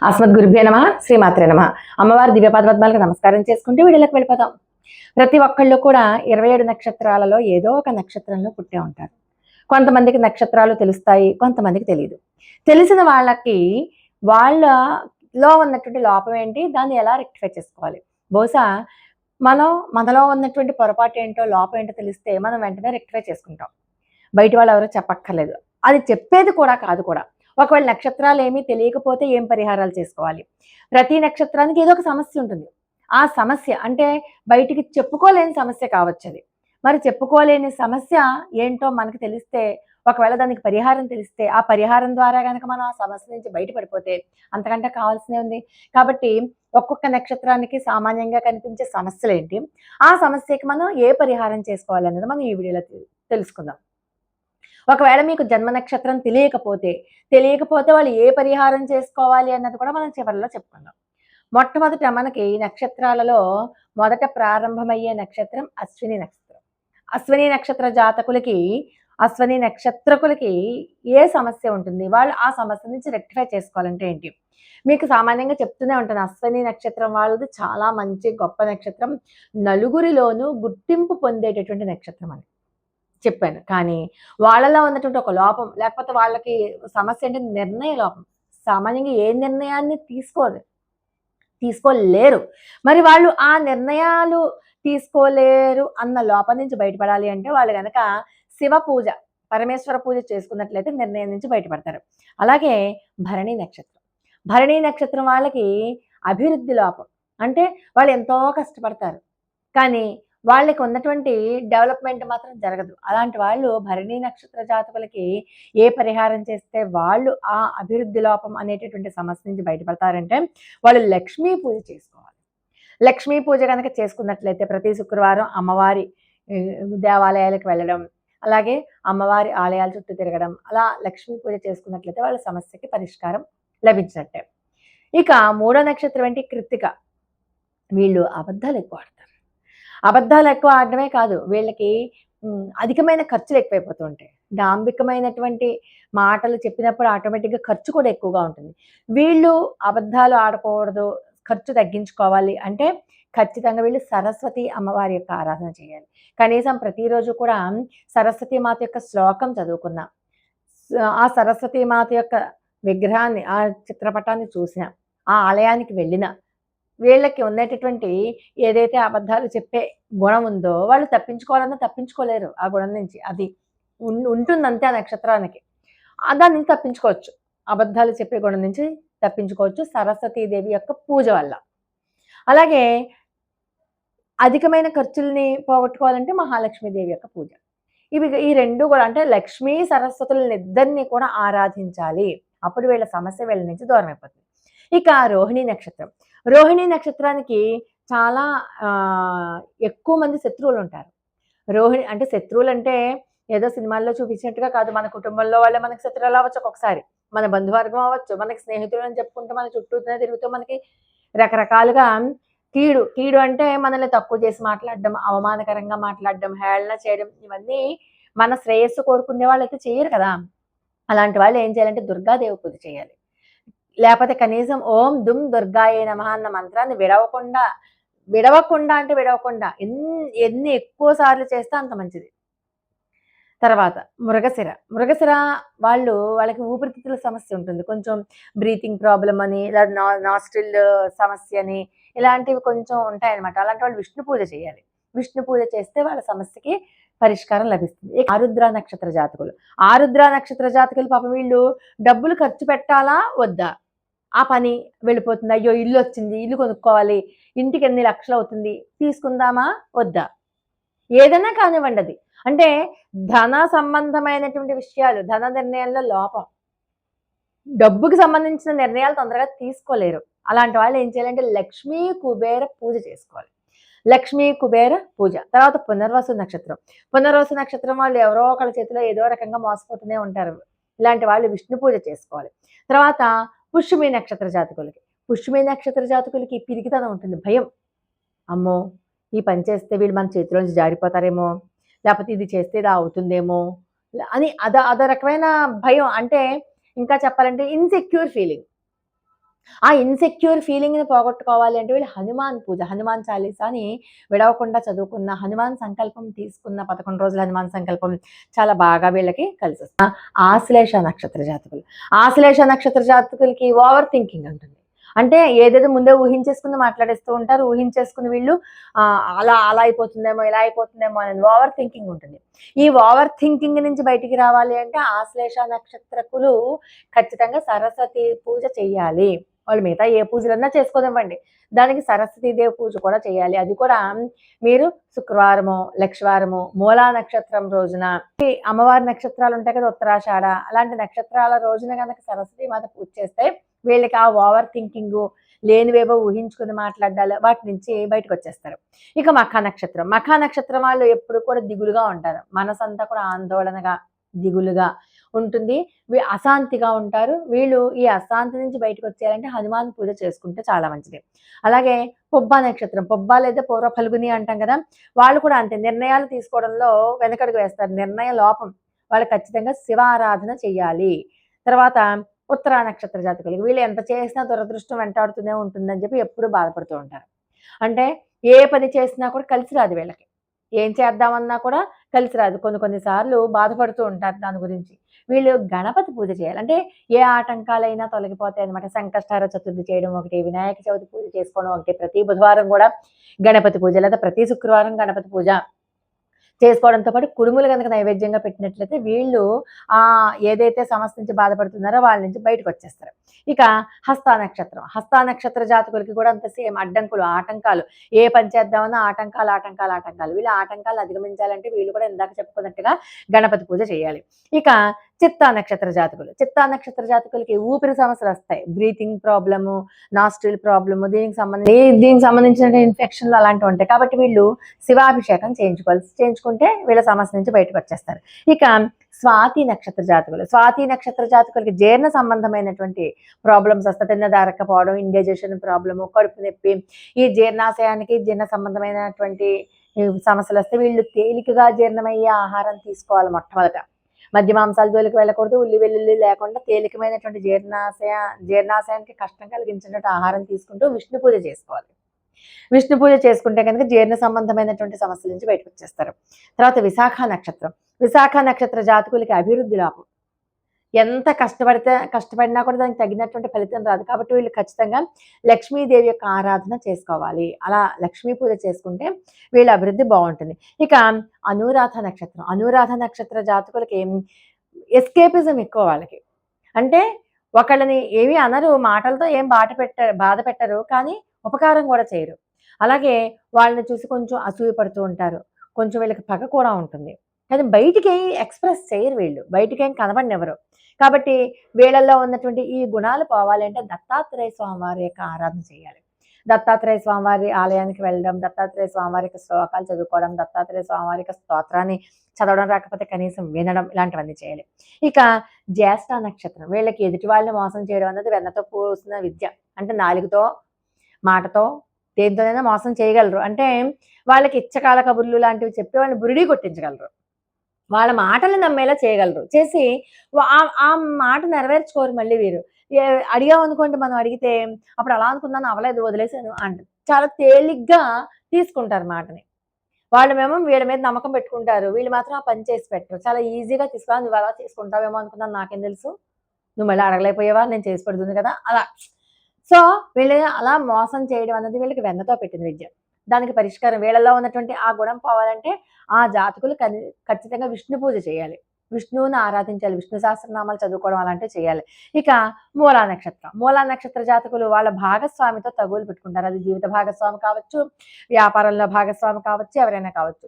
అస్మద్గురుభ్యో నమః, శ్రీమాత్రే నమః. అమ్మవారి దివ్యపాదపద్మాలకు నమస్కారం చేసుకుంటూ వీడియోలకు వెళ్ళిపోతాం. ప్రతి ఒక్కళ్ళు కూడా 27 నక్షత్రాలలో ఏదో ఒక నక్షత్రంలో పుట్టే ఉంటారు. కొంతమందికి నక్షత్రాలు తెలుస్తాయి, కొంతమందికి తెలియదు. తెలిసిన వాళ్ళకి వాళ్ళలో ఉన్నటువంటి లోపం ఏంటి, దాన్ని ఎలా రెక్టిఫై చేసుకోవాలి. బహుశా మనలో ఉన్నటువంటి పొరపాటు ఏంటో, లోపం ఏంటో తెలిస్తే మనం వెంటనే రెక్టిఫై చేసుకుంటాం. బయట వాళ్ళు ఎవరో చెప్పక్కర్లేదు. అది చెప్పేది కూడా కాదు కూడా. ఒకవేళ నక్షత్రాలు ఏమీ తెలియకపోతే ఏం పరిహారాలు చేసుకోవాలి. ప్రతి నక్షత్రానికి ఏదో ఒక సమస్య ఉంటుంది. ఆ సమస్య అంటే బయటికి చెప్పుకోలేని సమస్య కావచ్చు అది. మరి చెప్పుకోలేని సమస్య ఏంటో మనకు తెలిస్తే, ఒకవేళ దానికి పరిహారం తెలిస్తే, ఆ పరిహారం ద్వారా గనక మనం ఆ సమస్య నుంచి బయటపడిపోతే అంతకంటే కావాల్సినవి ఉంది. కాబట్టి ఒక్కొక్క నక్షత్రానికి సామాన్యంగా కనిపించే సమస్యలేంటి, ఆ సమస్యకి మనం ఏ పరిహారం చేసుకోవాలన్నది మనం ఈ వీడియోలో తెలుసుకుందాం. ఒకవేళ మీకు జన్మ నక్షత్రం తెలియకపోతే వాళ్ళు ఏ పరిహారం చేసుకోవాలి అన్నది కూడా మనం చివరిలో చెప్పుకుందాం. మొట్టమొదట మనకి నక్షత్రాలలో మొదట ప్రారంభమయ్యే నక్షత్రం అశ్విని నక్షత్రం. అశ్విని నక్షత్ర జాతకులకి, అశ్విని నక్షత్రకులకి ఏ సమస్య ఉంటుంది, వాళ్ళు ఆ సమస్య నుంచి రెక్టిఫై చేసుకోవాలంటే ఏంటి? మీకు సామాన్యంగా చెప్తూనే ఉంటాను, అశ్విని నక్షత్రం వాళ్ళది చాలా మంచి గొప్ప నక్షత్రం, నలుగురిలోనూ గుర్తింపు పొందేటటువంటి నక్షత్రం అని చెప్పాను. కానీ వాళ్ళలో ఉన్నటువంటి ఒక లోపం, లేకపోతే వాళ్ళకి సమస్య ఏంటంటే నిర్ణయ లోపం. సామాన్యంగా ఏ నిర్ణయాన్ని తీసుకోలేరు. మరి వాళ్ళు ఆ నిర్ణయాలు తీసుకోలేరు అన్న లోపం నుంచి బయటపడాలి అంటే వాళ్ళు గనక శివ పూజ, పరమేశ్వర పూజ చేసుకున్నట్లయితే నిర్ణయం నుంచి బయటపడతారు. అలాగే భరణి నక్షత్రం. భరణి నక్షత్రం వాళ్ళకి అభివృద్ధి లోపం. అంటే వాళ్ళు ఎంతో కష్టపడతారు, కానీ వాళ్ళకి ఉన్నటువంటి డెవలప్మెంట్ మాత్రం జరగదు. అలాంటి వాళ్ళు భరణి నక్షత్ర జాతకులకి ఏ పరిహారం చేస్తే వాళ్ళు ఆ అభివృద్ధి లోపం అనేటటువంటి సమస్య నుంచి బయటపడతారంటే, వాళ్ళు లక్ష్మీ పూజ చేసుకోవాలి. లక్ష్మీ పూజ కనుక చేసుకున్నట్లయితే ప్రతి శుక్రవారం అమ్మవారి దేవాలయాలకు వెళ్ళడం, అలాగే అమ్మవారి ఆలయాల చుట్టూ తిరగడం, అలా లక్ష్మీ పూజ చేసుకున్నట్లయితే వాళ్ళ సమస్యకి పరిష్కారం లభించినట్టే. ఇక మూడో నక్షత్రం ఏంటి, కృత్తిక. వీళ్ళు అబద్ధాలు ఎక్కువ ఆడతారు. అబద్ధాలు ఎక్కువ ఆడడమే కాదు, వీళ్ళకి అధికమైన ఖర్చులు ఎక్కువైపోతూ ఉంటాయి. డాంబికమైనటువంటి మాటలు చెప్పినప్పుడు ఆటోమేటిక్గా ఖర్చు కూడా ఎక్కువగా ఉంటుంది. వీళ్ళు అబద్ధాలు ఆడకూడదు, ఖర్చు తగ్గించుకోవాలి అంటే ఖచ్చితంగా వీళ్ళు సరస్వతి అమ్మవారి యొక్క ఆరాధన చేయాలి. కనీసం ప్రతిరోజు కూడా సరస్వతి మాత యొక్క శ్లోకం చదువుకున్న, ఆ సరస్వతి మాత యొక్క విగ్రహాన్ని, ఆ చిత్రపటాన్ని చూసిన, ఆ ఆలయానికి వెళ్ళిన వీళ్ళకి ఉన్నటువంటి ఏదైతే అబద్ధాలు చెప్పే గుణం ఉందో వాళ్ళు తప్పించుకోవాలన్నా తప్పించుకోలేరు ఆ గుణం నుంచి. అది ఉంటుందంతే ఆ నక్షత్రానికి. దాన్ని తప్పించుకోవచ్చు, అబద్ధాలు చెప్పే గుణం నుంచి తప్పించుకోవచ్చు సరస్వతీదేవి యొక్క పూజ వల్ల. అలాగే అధికమైన ఖర్చుల్ని పోగొట్టుకోవాలంటే మహాలక్ష్మీదేవి యొక్క పూజ. ఈ రెండు కూడా, అంటే లక్ష్మీ సరస్వతులని ఇద్దరిని కూడా ఆరాధించాలి. అప్పుడు వీళ్ళ సమస్య వీళ్ళ నుంచి దూరం అయిపోతుంది. ఇక రోహిణి నక్షత్రం. రోహిణి నక్షత్రానికి చాలా ఎక్కువ మంది శత్రువులు ఉంటారు. రోహిణి అంటే శత్రువులు అంటే ఏదో సినిమాల్లో చూపించినట్టుగా కాదు. మన కుటుంబంలో వాళ్ళే మనకి శత్రువులు అవ్వచ్చు, ఒక్కొక్కసారి మన బంధువర్గం అవ్వచ్చు, మనకి స్నేహితులు అని చెప్పుకుంటూ మన చుట్టూనే తిరుగుతూ మనకి రకరకాలుగా కీడు అంటే మనల్ని తక్కువ చేసి మాట్లాడడం, అవమానకరంగా మాట్లాడడం, హేళన చేయడం, ఇవన్నీ మన శ్రేయస్సు కోరుకునే వాళ్ళు అయితే చేయరు కదా. అలాంటి వాళ్ళు ఏం చేయాలంటే దుర్గాదేవి పూజ చేయాలి. లేకపోతే కనీసం ఓం దుమ్ దుర్గాయే నమః అన్న మంత్రాన్ని విడవకుండా ఎన్ని ఎక్కువ సార్లు చేస్తే అంత మంచిది. తర్వాత మృగశిర వాళ్ళకి ఊపిరితిత్తుల సమస్య ఉంటుంది. కొంచెం బ్రీతింగ్ ప్రాబ్లం అని, లేదా నాస్ట్రిల్ సమస్య అని, ఇలాంటివి కొంచెం ఉంటాయన్నమాట. అలాంటి వాళ్ళు విష్ణు పూజ చేయాలి. విష్ణు పూజ చేస్తే వాళ్ళ సమస్యకి పరిష్కారం లభిస్తుంది. ఆరుద్ర నక్షత్ర జాతకులు పాపం వీళ్ళు డబ్బులు ఖర్చు పెట్టాలా వద్దా, ఆ పని వెళ్ళిపోతుంది. అయ్యో ఇల్లు వచ్చింది, ఇల్లు కొనుక్కోవాలి, ఇంటికి ఎన్ని లక్షలు అవుతుంది, తీసుకుందామా వద్దా, ఏదైనా కానివ్వండి. అది అంటే ధన సంబంధమైనటువంటి విషయాలు, ధన నిర్ణయాల్లో లోపం, డబ్బుకి సంబంధించిన నిర్ణయాలు తొందరగా తీసుకోలేరు. అలాంటి వాళ్ళు ఏం చేయాలంటే లక్ష్మీ కుబేర పూజ చేసుకోవాలి. లక్ష్మీ కుబేర పూజ. తర్వాత పునర్వసు నక్షత్రం వాళ్ళు ఎవరో ఒకళ్ళ చేతిలో ఏదో రకంగా మోసపోతూనే ఉంటారు. ఇలాంటి వాళ్ళు విష్ణు పూజ చేసుకోవాలి. తర్వాత పుష్యమి నక్షత్ర జాతకులకి పిరికితనం ఉంటుంది, భయం. అమ్మో ఈ పని చేస్తే వీళ్ళు మన చేతిలోంచి జారిపోతారేమో, లేకపోతే ఇది చేస్తే ఇది అవుతుందేమో అని అదో రకమైన భయం. అంటే ఇంకా చెప్పాలంటే ఇన్సెక్యూర్ ఫీలింగ్. ఆ ఇన్‌సెక్యూర్ ఫీలింగ్‌ని పోగొట్టుకోవాలి అంటే వీళ్ళు హనుమాన్ పూజ, హనుమాన్ చాలీసాని విడవకుండా చదువుకున్న, హనుమాన్ సంకల్పం తీసుకున్న 11 రోజుల హనుమాన్ సంకల్పం చాలా బాగా వీళ్ళకి కలిసొస్తుంది. ఆశ్లేష నక్షత్ర జాతకులు. ఆశ్లేష నక్షత్ర జాతకులకి ఓవర్ థింకింగ్ ఉంటుంది. అంటే ఏదేదో ముందే ఊహించేసుకుని మాట్లాడేస్తూ ఉంటారు. ఊహించేసుకుని వీళ్ళు అలా అలా అయిపోతుందేమో, ఇలా అయిపోతుందేమో అని ఓవర్ థింకింగ్ ఉంటుంది. ఈ ఓవర్ థింకింగ్ నుంచి బయటికి రావాలి అంటే ఆశ్లేష నక్షత్రకులు ఖచ్చితంగా సరస్వతి పూజ చెయ్యాలి. వాళ్ళు మిగతా ఏ పూజలన్నా చేసుకోనివ్వండి. దానికి సరస్వతీదేవి పూజ కూడా చేయాలి. అది కూడా మీరు శుక్రవారమో, లక్షవారమో, మూలా నక్షత్రం రోజున ఈ అమ్మవారి నక్షత్రాలుంటాయి కదా! ఉత్తరాషాఢ అలాంటి నక్షత్రాల రోజున గనక సరస్వతీ మాత పూజ చేస్తే వీళ్ళకి ఆ ఓవర్ థింకింగు, లేనివేవో ఊహించుకుని మాట్లాడ్డాలు వాటి నుంచి బయటకొచ్చేస్తారు. ఇక మఖా నక్షత్రం. మఖా నక్షత్రం వాళ్ళు ఎప్పుడు కూడా దిగులుగా ఉంటారు. మనసంతా కూడా ఆందోళనగా, దిగులుగా ఉంటుంది. అశాంతిగా ఉంటారు. వీళ్ళు ఈ అశాంతి నుంచి బయటకొచ్చేయాలంటే హనుమాన్ పూజ చేసుకుంటే చాలా మంచిది. అలాగే పుబ్బా నక్షత్రం. పుబ్బా లేదా పూర్వ ఫల్గుని అంటాం కదా! వాళ్ళు కూడా అంతే నిర్ణయాలు తీసుకోవడంలో వెనకడుగు వేస్తారు. నిర్ణయ లోపం. వాళ్ళు ఖచ్చితంగా శివ ఆరాధన చెయ్యాలి. తర్వాత ఉత్తరా నక్షత్ర జాతకులు. వీళ్ళు ఎంత చేసినా దురదృష్టం వెంటాడుతూనే ఉంటుందని చెప్పి ఎప్పుడూ బాధపడుతూ ఉంటారు. అంటే ఏ పని చేసినా కూడా కలిసి రాదు వీళ్ళకి. ఏం చేద్దామన్నా కూడా కలిసి రాదు. కొన్ని కొన్ని సార్లు బాధపడుతూ ఉంటారు దాని గురించి. వీళ్ళు గణపతి పూజ చేయాలి. అంటే ఏ ఆటంకాలైనా తొలగిపోతాయన్నమాట. సంకష్టహార చతుర్థి చేయడం ఒకటి, వినాయక చవితి పూజ చేసుకోవడం ఒకటి, ప్రతి బుధవారం గూడా గణపతి పూజ లేదా ప్రతి శుక్రవారం గణపతి పూజ చేసుకోవడంతో పాటు కుడుములు గనక నైవేద్యంగా పెట్టినట్లయితే వీళ్ళు ఏదైతే సమస్య నుంచి బాధపడుతున్నారో వాళ్ళ నుంచి బయటకొచ్చేస్తారు. ఇక హస్తా నక్షత్రం. హస్తా నక్షత్ర జాతకులకి కూడా అంత సేమ్ అడ్డంకులు, ఆటంకాలు. ఏ పని చేద్దామన్నా ఆటంకాలు, ఆటంకాలు, ఆటంకాలు. వీళ్ళు ఆటంకాలను అధిగమించాలంటే వీళ్ళు కూడా ఇందాక చెప్పుకున్నట్టుగా గణపతి పూజ చేయాలి. ఇక చిత్తా నక్షత్ర జాతకులు. చిత్తా నక్షత్ర జాతకులకి ఊపిరి సమస్యలొస్తాయి. బ్రీతింగ్ ప్రాబ్లము, నాస్ట్రిల్ ప్రాబ్లము దీనికి సంబంధించిన ఇన్ఫెక్షన్‌లు అలాంటివి ఉంటాయి. కాబట్టి వీళ్ళు శివాభిషేకం చేయించుకుంటే వీళ్ళ సమస్య నుంచి బయటకొచ్చేస్తారు. ఇక స్వాతి నక్షత్ర జాతకులు. స్వాతి నక్షత్ర జాతకులకి జీర్ణ సంబంధమైనటువంటి ప్రాబ్లమ్స్ వస్తాయి. తిన్నదరక్కపోవడం, ఇండైజెషన్ ప్రాబ్లము, కడుపు నొప్పి, ఈ జీర్ణాశయానికి జీర్ణ సంబంధమైనటువంటి సమస్యలొస్తే వీళ్ళు తేలికగా జీర్ణమయ్యే ఆహారం తీసుకోవాలి మొట్టమొదట. మధ్య మాంసాల జోలికి వెళ్ళకూడదు. ఉల్లి, వెల్లుల్లి లేకుండా తేలికమైనటువంటి జీర్ణాశయానికి కష్టం కలిగించినటువంటి ఆహారం తీసుకుంటూ విష్ణు పూజ చేసుకోవాలి. విష్ణు పూజ చేసుకుంటే కనుక జీర్ణ సంబంధమైనటువంటి సమస్యల నుంచి బయటకొచ్చేస్తారు. తర్వాత విశాఖ నక్షత్రం. విశాఖ నక్షత్ర జాతకులకి అభివృద్ధి లోపం. ఎంత కష్టపడినా కూడా దానికి తగినటువంటి ఫలితం రాదు. కాబట్టి వీళ్ళు ఖచ్చితంగా లక్ష్మీదేవి యొక్క ఆరాధన చేసుకోవాలి. అలా లక్ష్మీ పూజ చేసుకుంటే వీళ్ళ అభివృద్ధి బావుంటుంది. ఇక అనురాధ నక్షత్రం. అనురాధ నక్షత్ర జాతకులకి ఎస్కేపిజం ఎక్కువ వాళ్ళకి. అంటే ఒకళ్ళని ఏమి అనరు. మాటలతో ఏం బాధ పెట్టరు. కానీ ఉపకారం కూడా చేయరు. అలాగే వాళ్ళని చూసి కొంచెం అసూయ పడుతూ ఉంటారు. కొంచెం వీళ్ళకి పగ కూడా ఉంటుంది. కానీ బయటికేం ఎక్స్‌ప్రెస్ చేయరు వీళ్ళు. బయటికేం కనబడనివ్వరు. కాబట్టి వీళ్ళల్లో ఉన్నటువంటి ఈ గుణాలు పోవాలంటే దత్తాత్రేయ స్వామివారి యొక్క ఆరాధన చేయాలి. దత్తాత్రేయ స్వామివారి ఆలయానికి వెళ్ళడం, దత్తాత్రేయ స్వామివారి యొక్క శ్లోకాలు చదువుకోవడం, దత్తాత్రేయ స్వామివారి యొక్క స్తోత్రాన్ని చదవడం రాకపోతే కనీసం వినడం ఇలాంటివన్నీ చేయాలి. ఇక జ్యేష్ఠ నక్షత్రం. వీళ్ళకి ఎదుటి వాళ్ళని మోసం చేయడం అన్నది వెన్నతో పూసిన విద్య. అంటే నాలుకతో, మాటతో దేనితోనైనా మోసం చేయగలరు. అంటే వాళ్ళకి ఇచ్చకాల కబుర్లు లాంటివి చెప్పి వాళ్ళని బురిడీ కొట్టించగలరు. వాళ్ళ మాటలు నమ్మేలా చేయగలరు. చేసి ఆ మాట నెరవేర్చుకోరు మళ్ళీ వీరు. అడిగామనుకోండి మనం అడిగితే, "అప్పుడు అలా అనుకున్నాను అవ్వలేదు వదిలేసాను" అంటారు. చాలా తేలిగ్గా తీసుకుంటారు మాటని. వాళ్ళేమో వీళ్ళ మీద నమ్మకం పెట్టుకుంటారు. వీళ్ళు మాత్రం ఆ పని చేసి పెట్టరు. చాలా ఈజీగా తీసుకురా "నువ్వు అలా చేసుకుంటావేమో అనుకున్నాను నాకేం తెలుసు? నువ్వు మళ్ళీ అడగలేకపోయావా? నేను చేసి పెడుతుంది కదా!" అలా. సో, వీళ్ళు అలా మోసం చేయడం అన్నది వీళ్ళకి వెన్నతో పెట్టిన విద్య. దానికి పరిష్కారం వీళ్ళలో ఉన్నటువంటి ఆ గుణం పోవాలంటే ఆ జాతకులు ఖచ్చితంగా విష్ణు పూజ చేయాలి. విష్ణువుని ఆరాధించాలి. విష్ణు సహస్రనామాలు చదువుకోవడం అలాంటివి చేయాలి. ఇక మూలా నక్షత్రం. మూలా నక్షత్ర జాతకులు వాళ్ళ భాగస్వామితో తగువులు పెట్టుకుంటారు. అది జీవిత భాగస్వామి కావచ్చు, వ్యాపారంలో భాగస్వామి కావచ్చు, ఎవరైనా కావచ్చు.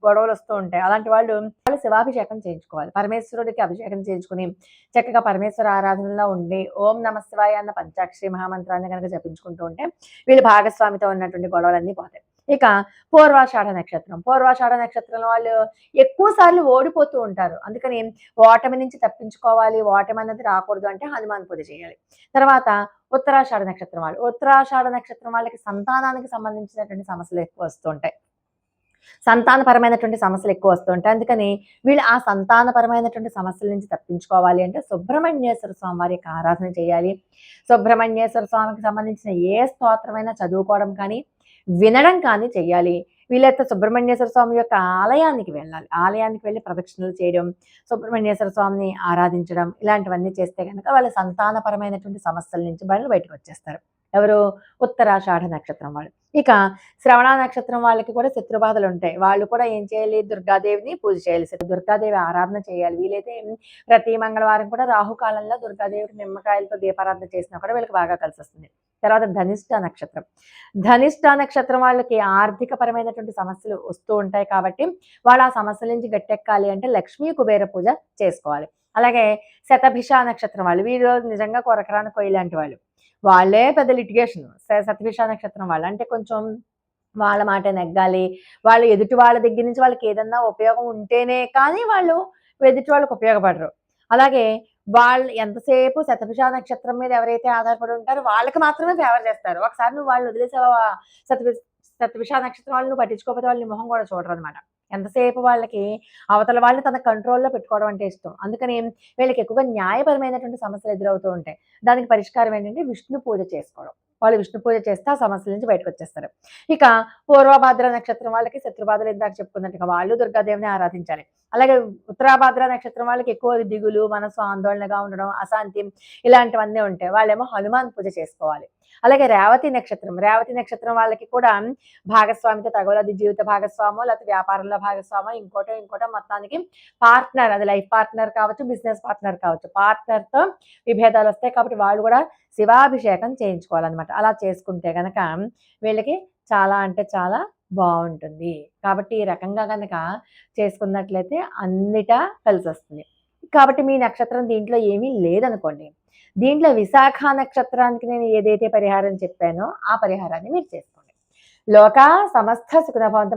గొడవలొస్తూ ఉంటాయి. అలాంటి వాళ్ళు శివాభిషేకం చేయించుకోవాలి. పరమేశ్వరుడికి అభిషేకం చేయించుకొని చక్కగా పరమేశ్వర ఆరాధనలో ఉండి ఓం నమః శివాయ అన్న పంచాక్షరి మహామంత్రాన్ని గనక జపించుకుంటూ ఉంటే వీళ్ళు భాగస్వామితో ఉన్నటువంటి గొడవలన్నీ పోతాయి. ఇక పూర్వాషాఢ నక్షత్రం. పూర్వాషాఢ నక్షత్రం వాళ్ళు ఎక్కువ సార్లు ఓడిపోతూ ఉంటారు. అందుకని ఓటమి నుంచి తప్పించుకోవాలి, ఓటమి అన్నది రాకూడదు అంటే హనుమాన్ పూజ చేయాలి. తర్వాత ఉత్తరాషాఢ నక్షత్రం వాళ్ళు. ఉత్తరాషాఢ నక్షత్రం వాళ్ళకి సంతానానికి సంబంధించినటువంటి సమస్యలు ఎక్కువ వస్తూ ఉంటాయి. సంతానపరమైనటువంటి సమస్యలు ఎక్కువ వస్తూ ఉంటాయి. అందుకని వీళ్ళు ఆ సంతానపరమైనటువంటి సమస్యల నుంచి తప్పించుకోవాలి అంటే సుబ్రహ్మణ్యేశ్వర స్వామి వారి యొక్క ఆరాధన చేయాలి. సుబ్రహ్మణ్యేశ్వర స్వామికి సంబంధించిన ఏ స్తోత్రమైనా చదువుకోవడం కానీ, వినడం కానీ చెయ్యాలి. వీలైతే సుబ్రహ్మణ్యేశ్వర స్వామి యొక్క ఆలయానికి వెళ్ళాలి. ఆలయానికి వెళ్ళి ప్రదక్షిణలు చేయడం, సుబ్రహ్మణ్యేశ్వర స్వామిని ఆరాధించడం ఇలాంటివన్నీ చేస్తే గనక వాళ్ళ సంతానపరమైనటువంటి సమస్యల నుంచి బయటకొచ్చేస్తారు. ఎవరు? ఉత్తరాషాఢ నక్షత్రం వాళ్ళు. ఇక శ్రవణ నక్షత్రం వాళ్ళకి కూడా శత్రుబాధలుంటాయి. వాళ్ళు కూడా ఏం చేయాలి? దుర్గాదేవిని పూజ చేయాలి. దుర్గాదేవి ఆరాధన చేయాలి. వీలైతే ప్రతి మంగళవారం కూడా రాహుకాలంలో దుర్గాదేవికి నిమ్మకాయలతో దీపారాధన చేసినా కూడా వీళ్ళకి బాగా కలిసొస్తుంది. తర్వాత ధనిష్ట నక్షత్రం. ధనిష్ట నక్షత్రం వాళ్ళకి ఆర్థికపరమైనటువంటి సమస్యలు వస్తూ ఉంటాయి కాబట్టి, వాళ్ళు ఆ సమస్యల నుంచి గట్టెక్కాలి అంటే లక్ష్మీ కుబేర పూజ చేసుకోవాలి. అలాగే శతభిష నక్షత్రం వాళ్ళు. వీళ్ళు నిజంగా కొరకరాని కొయ్య లాంటి వాళ్ళు. వాళ్ళే పెద్ద లిటిగేషన్. శతభిష నక్షత్రం వాళ్ళు. అంటే కొంచెం వాళ్ళ మాట నెగ్గాలి. వాళ్ళు ఎదుటి వాళ్ళ దగ్గర నుంచి వాళ్ళకి ఏదన్నా ఉపయోగం ఉంటేనే కానీ వాళ్ళు ఎదుటి వాళ్ళకి ఉపయోగపడరు. అలాగే వాళ్ళు ఎంతసేపు శతభిష నక్షత్రం మీద ఎవరైతే ఆధారపడి ఉంటారో వాళ్ళకి మాత్రమే ఫేవర్ చేస్తారు. ఒకసారి నువ్వు వాళ్ళని వదిలేసావా శతభి శతభిష నక్షత్రం వాళ్ళు నువ్వు పట్టించుకోకపోతే వాళ్ళు నీ మొహం కూడా చూడరనమాట. ఎంతసేపు వాళ్ళకి అవతల వాళ్ళని తన కంట్రోల్‌లో పెట్టుకోవడం అంటే ఇష్టం. అందుకని వీళ్ళకి ఎక్కువగా న్యాయపరమైనటువంటి సమస్యలు ఎదురవుతూ ఉంటాయి. దానికి పరిష్కారం ఏంటంటే విష్ణు పూజ చేసుకోవడం. వాళ్ళు విష్ణు పూజ చేస్తే ఆ సమస్యల నుంచి బయటకొచ్చేస్తారు. ఇక పూర్వభాద్ర నక్షత్రం వాళ్ళకి శత్రుబాధలు ఇందాక చెప్పుకున్నట్టుగా వాళ్ళు దుర్గాదేవిని ఆరాధించాలి. అలాగే ఉత్తరాభాద్ర నక్షత్రం వాళ్ళకి ఎక్కువ దిగులు, మనసు ఆందోళనగా ఉండడం, అశాంతి ఇలాంటివన్నీ ఉంటాయి. వాళ్ళేమో హనుమాన్ పూజ చేసుకోవాలి. అలాగే రేవతి నక్షత్రం. రేవతి నక్షత్రం వాళ్ళకి కూడా భాగస్వామితో తగవదు. అది జీవిత భాగస్వామో లేకపోతే వ్యాపారంలో భాగస్వామో ఇంకోటో మొత్తానికి పార్ట్నర్, అది లైఫ్ పార్ట్నర్ కావచ్చు, బిజినెస్ పార్ట్నర్ కావచ్చు. పార్ట్నర్‌తో విభేదాలు వస్తాయి కాబట్టి వాళ్ళు కూడా శివాభిషేకం చేయించుకోవాలనమాట. అలా చేసుకుంటే గనక వీళ్ళకి చాలా అంటే చాలా బావుంటుంది. కాబట్టి ఈ రకంగా గనక చేసుకున్నట్లయితే అన్నిటా కలిసొస్తుంది. కాబట్టి మీ నక్షత్రం దీంట్లో ఏమీ లేదనుకోండి. దీంట్లో విశాఖ నక్షత్రానికి నేను ఏదైతే పరిహారం చెప్పానో ఆ పరిహారాన్ని మీరు చేసుకోండి. లోకా సమస్త సుఖినో భవంతు.